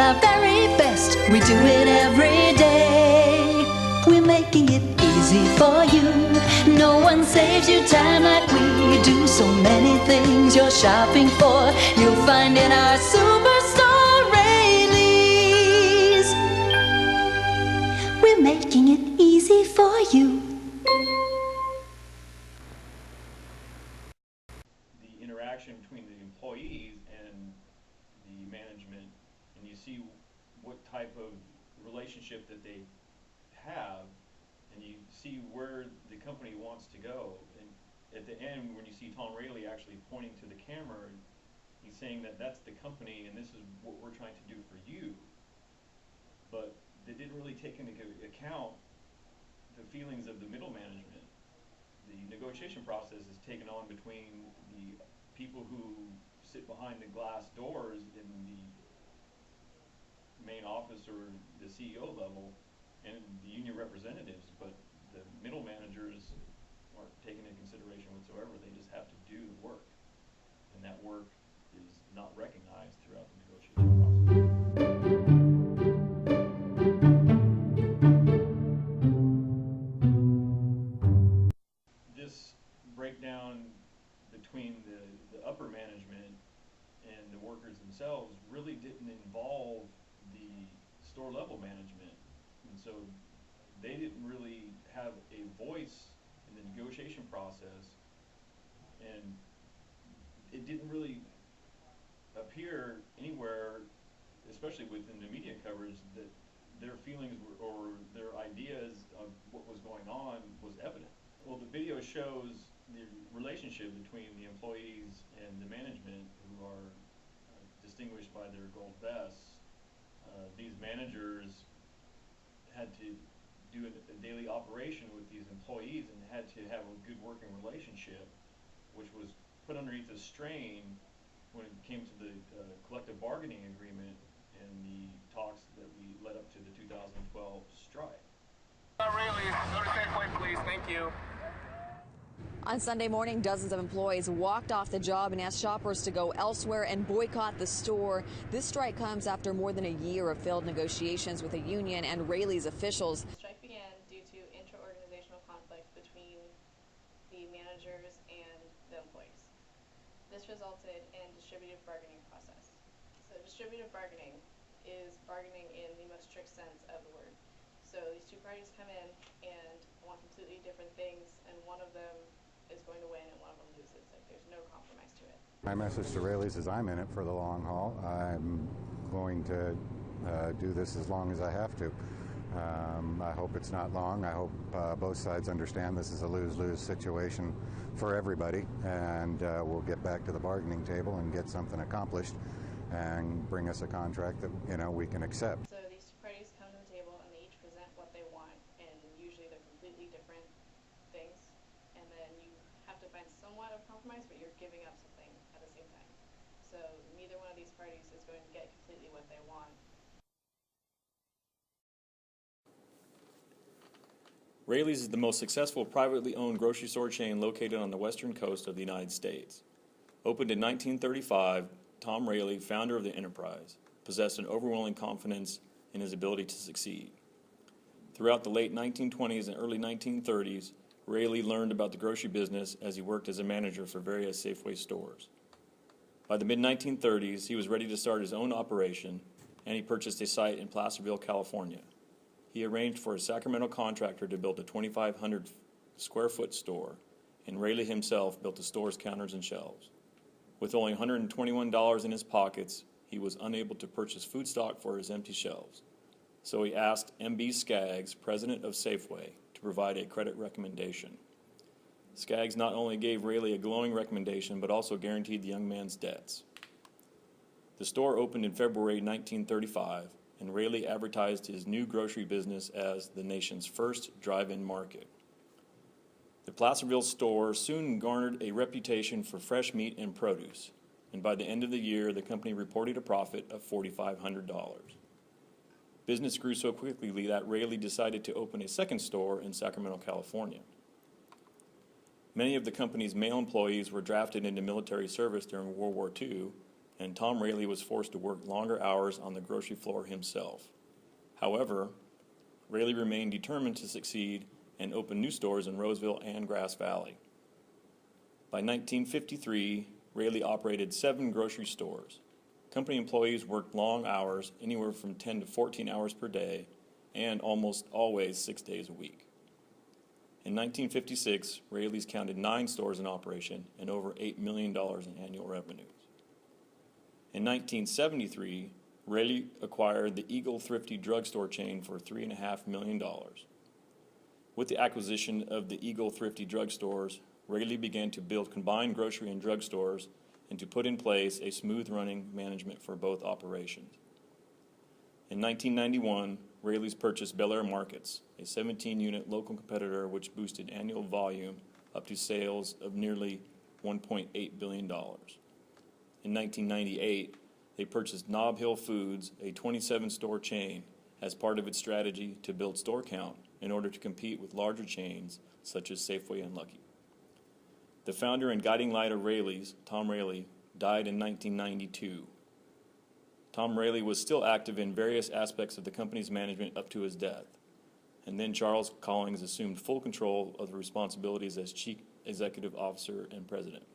our very best. We do it every day. We're making it easy for you. No one saves you time like we do. So many things you're shopping for, you'll find in our superstore Raley's. We're making it easy for you. The interaction between the employees and the management, and you see what type of relationship that they have, and you see where the company wants to go. And at the end, when you see Tom Raley actually pointing to the camera, he's saying that that's the company and this is what we're trying to do for you. But they didn't really take into account the feelings of the middle management. The negotiation process is taken on between the people who sit behind the glass doors in the main office or the CEO level and the union representatives, but the middle managers aren't taken into consideration whatsoever. They just have to do the work, and that work is not recognized throughout the negotiation process. This breakdown between the upper management and the workers themselves really didn't involve the store level management, and so they didn't really have a voice in the negotiation process, and it didn't really appear anywhere, especially within the media coverage, that their feelings were, or their ideas of what was going on was evident. Well, the video shows the relationship between the employees and the management, who are distinguished by their gold vests. These managers had to do a daily operation with these employees and had to have a good working relationship, which was put underneath a strain when it came to the collective bargaining agreement and the talks that we led up to the 2012 strike. Raley, go to Safeway, please. Thank you. On Sunday morning, dozens of employees walked off the job and asked shoppers to go elsewhere and boycott the store. This strike comes after more than a year of failed negotiations with the union and Raley's officials. The strike began due to intra-organizational conflict between the managers and the employees. This resulted in distributive bargaining process. So distributive bargaining is bargaining in the most strict sense of the word. So these two parties come in and want completely different things, and one of them is going to win and one of them loses. Like, there's no compromise to it. My message to Raley's is I'm in it for the long haul. I'm going to do this as long as I have to. I hope it's not long. I hope both sides understand this is a lose-lose situation for everybody, and we'll get back to the bargaining table and get something accomplished and bring us a contract that, you know, we can accept. So these two parties come to the table and they each present what they want, and usually they're completely different things, and then you have to find somewhat of compromise, but you're giving up something at the same time. So neither one of these parties is going to get completely what they want. Raley's is the most successful privately owned grocery store chain located on the western coast of the United States. Opened in 1935, Tom Raley, founder of the enterprise, possessed an overwhelming confidence in his ability to succeed. Throughout the late 1920s and early 1930s, Raley learned about the grocery business as he worked as a manager for various Safeway stores. By the mid-1930s, he was ready to start his own operation, and he purchased a site in Placerville, California. He arranged for a Sacramento contractor to build a 2,500 square foot store, and Raley himself built the store's counters and shelves. With only $121 in his pockets, he was unable to purchase food stock for his empty shelves. So he asked M.B. Skaggs, president of Safeway, to provide a credit recommendation. Skaggs not only gave Raley a glowing recommendation, but also guaranteed the young man's debts. The store opened in February 1935, and Raley advertised his new grocery business as the nation's first drive-in market. The Placerville store soon garnered a reputation for fresh meat and produce, and by the end of the year, the company reported a profit of $4,500. Business grew so quickly that Raley decided to open a second store in Sacramento, California. Many of the company's male employees were drafted into military service during World War II, and Tom Raley was forced to work longer hours on the grocery floor himself. However, Raley remained determined to succeed and opened new stores in Roseville and Grass Valley. By 1953, Raley operated 7 grocery stores. Company employees worked long hours, anywhere from 10 to 14 hours per day, and almost always 6 days a week. In 1956, Raley's counted 9 stores in operation and over $8 million in annual revenues. In 1973, Raley acquired the Eagle Thrifty drugstore chain for $3.5 million. With the acquisition of the Eagle Thrifty drugstores, Raley began to build combined grocery and drugstores and to put in place a smooth-running management for both operations. In 1991, Raley's purchased Bel Air Markets, a 17-unit local competitor which boosted annual volume up to sales of nearly $1.8 billion. In 1998, they purchased Nob Hill Foods, a 27-store chain, as part of its strategy to build store count in order to compete with larger chains such as Safeway and Lucky. The founder and guiding light of Raley's, Tom Raley, died in 1992. Tom Raley was still active in various aspects of the company's management up to his death, and then Charles Collings assumed full control of the responsibilities as Chief Executive Officer and President.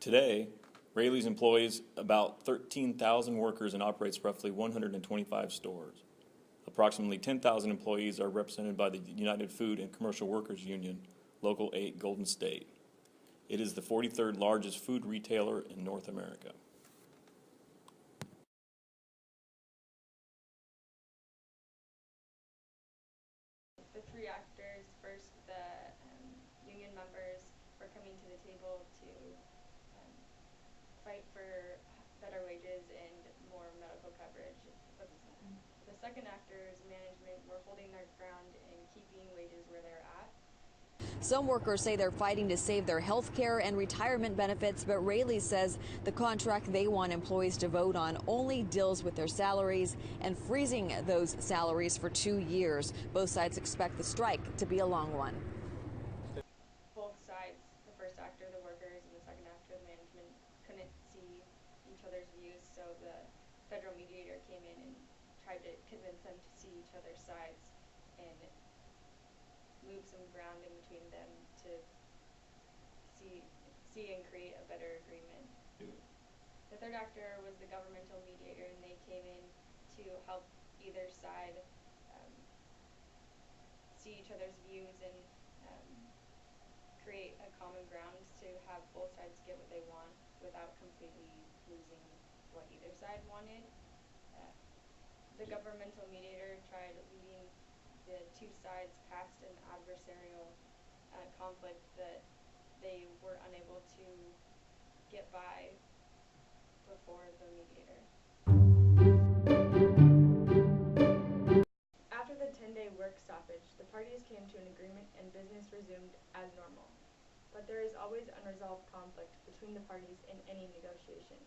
Today, Raley's employs about 13,000 workers and operates roughly 125 stores. Approximately 10,000 employees are represented by the United Food and Commercial Workers Union, Local 8, Golden State. It is the 43rd largest food retailer in North America. The 3 actors, first the union members were coming to the table to fight for better wages and more medical coverage. The second actors, management, were holding their ground and keeping wages where they're at. Some workers say they're fighting to save their health care and retirement benefits, but Raley says the contract they want employees to vote on only deals with their salaries and freezing those salaries for 2 years. Both sides expect the strike to be a long one. Both sides, the first actor, the workers, and the second actor, the management, couldn't see each other's views, so the federal mediator came in and tried to convince them to see each other's sides and move some ground in between them to see and create a better agreement. The third actor was the governmental mediator, and they came in to help either side see each other's views and create a common ground to have both sides get what they want without completely losing what either side wanted. The governmental mediator tried leading the 2 sides past an adversarial conflict that they were unable to get by before the mediator. After the 10-day work stoppage, the parties came to an agreement and business resumed as normal. But there is always unresolved conflict between the parties in any negotiation.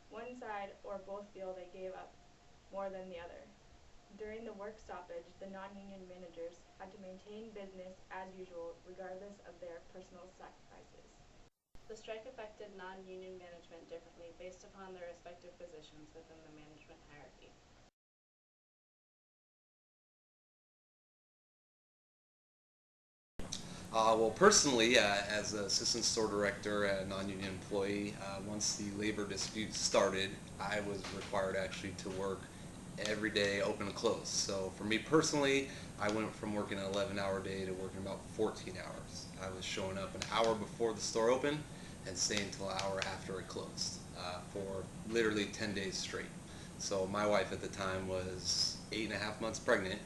One side or both feel they gave up more than the other. During the work stoppage, the non-union managers had to maintain business as usual regardless of their personal sacrifices. The strike affected non-union management differently based upon their respective positions within the management hierarchy. Well, personally, as an assistant store director and a non-union employee, once the labor dispute started, I was required actually to work every day, open and close. So for me personally, I went from working an 11-hour day to working about 14 hours. I was showing up an hour before the store opened and staying until an hour after it closed for literally 10 days straight. So my wife at the time was 8.5 months pregnant,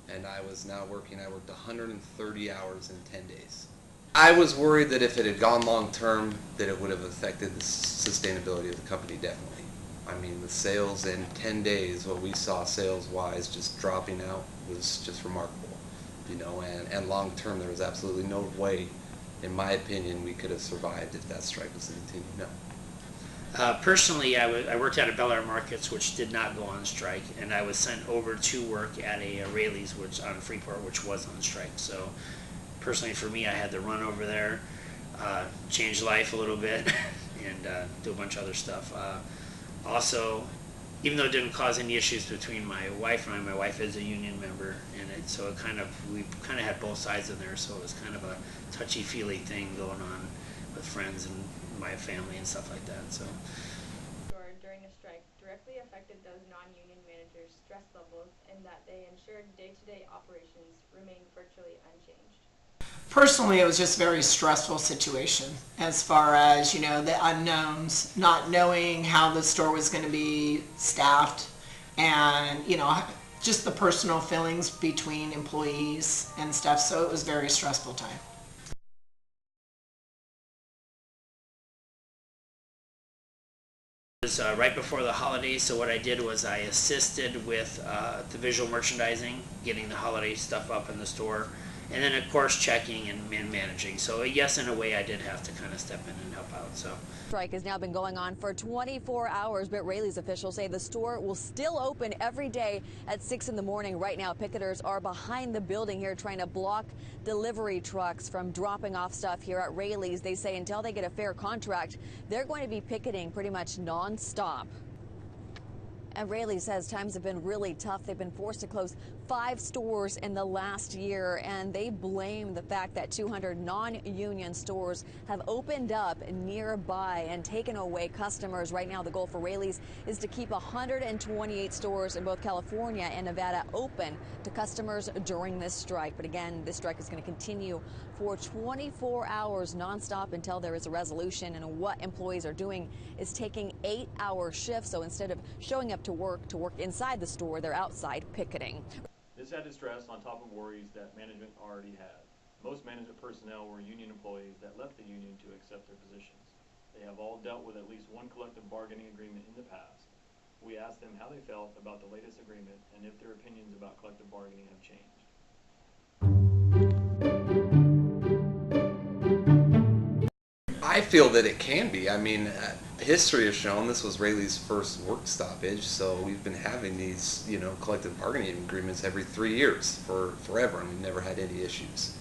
and I was now working, I worked 130 hours in 10 days. I was worried that if it had gone long term, that it would have affected the sustainability of the company, definitely. I mean, the sales in 10 days, what we saw sales-wise just dropping out was just remarkable, you know, and long term there was absolutely no way, in my opinion, we could have survived if that strike was to continue, no. Personally, I worked at a Bel Air Markets, which did not go on strike, and I was sent over to work at a Raley's, which on Freeport, which was on strike. So, personally, for me, I had to run over there, change life a little bit, and do a bunch of other stuff. Also, even though it didn't cause any issues between my wife and I, my wife is a union member, and so we kind of had both sides in there, so it was kind of a touchy-feely thing going on with friends and my family and stuff like that. So. During a strike directly affected those non-union managers' stress levels in that they ensured day-to-day operations remained virtually unchanged. Personally, it was just a very stressful situation as far as, the unknowns, not knowing how the store was going to be staffed, and, just the personal feelings between employees and stuff. So it was a very stressful time. It was right before the holidays, so what I did was I assisted with the visual merchandising, getting the holiday stuff up in the store, and then of course checking and managing. So yes, in a way I did have to kind of step in and help out. So. Strike has now been going on for 24 hours, but Raley's officials say the store will still open every day at 6 in the morning. Right now, picketers are behind the building here trying to block delivery trucks from dropping off stuff here at Raley's. They say until they get a fair contract, they're going to be picketing pretty much non-stop. And Raley says times have been really tough. They've been forced to close 5 stores in the last year, and they blame the fact that 200 non-union stores have opened up nearby and taken away customers. Right now, the goal for Raley's is to keep 128 stores in both California and Nevada open to customers during this strike. But again, this strike is going to continue for 24 hours nonstop until there is a resolution. And what employees are doing is taking 8-hour shifts. So instead of showing up to work inside the store, they're outside picketing. This added stress on top of worries that management already had. Most management personnel were union employees that left the union to accept their positions. They have all dealt with at least one collective bargaining agreement in the past. We asked them how they felt about the latest agreement and if their opinions about collective bargaining have changed. I feel that it can be. I mean, history has shown this was Raley's first work stoppage, so we've been having these, collective bargaining agreements every 3 years for forever, and we've never had any issues.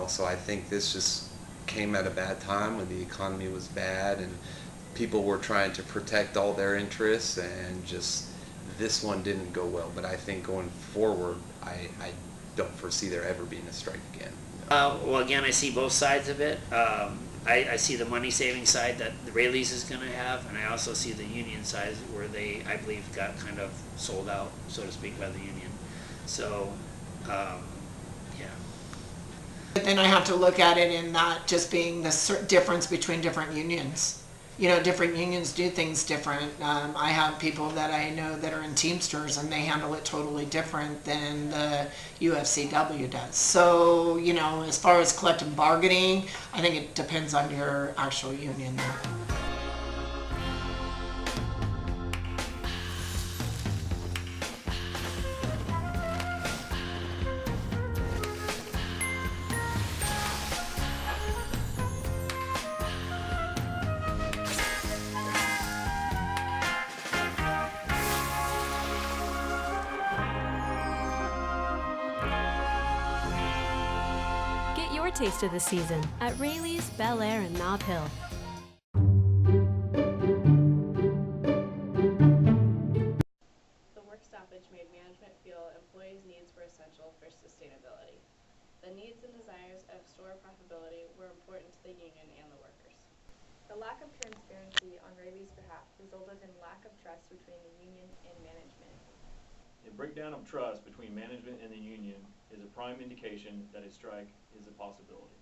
So I think this just came at a bad time when the economy was bad and people were trying to protect all their interests, and just this one didn't go well. But I think going forward, I don't foresee there ever being a strike again. Well, again, I see both sides of it. I see the money-saving side that the Raley's is going to have, and I also see the union side where they, I believe, got kind of sold out, so to speak, by the union. So, yeah. But then I have to look at it in that just being the difference between different unions. Different unions do things different. I have people that I know that are in Teamsters, and they handle it totally different than the UFCW does. So, as far as collective bargaining, I think it depends on your actual union there. Get your taste of the season at Raley's, Bel Air, and Nob Hill. The work stoppage made management feel employees' needs were essential for sustainability. The needs and desires of store profitability were important to the union and the workers. The lack of transparency on Raley's behalf resulted in lack of trust between the union and management. A breakdown of trust between management and the union is a prime indication that a strike is a possibility.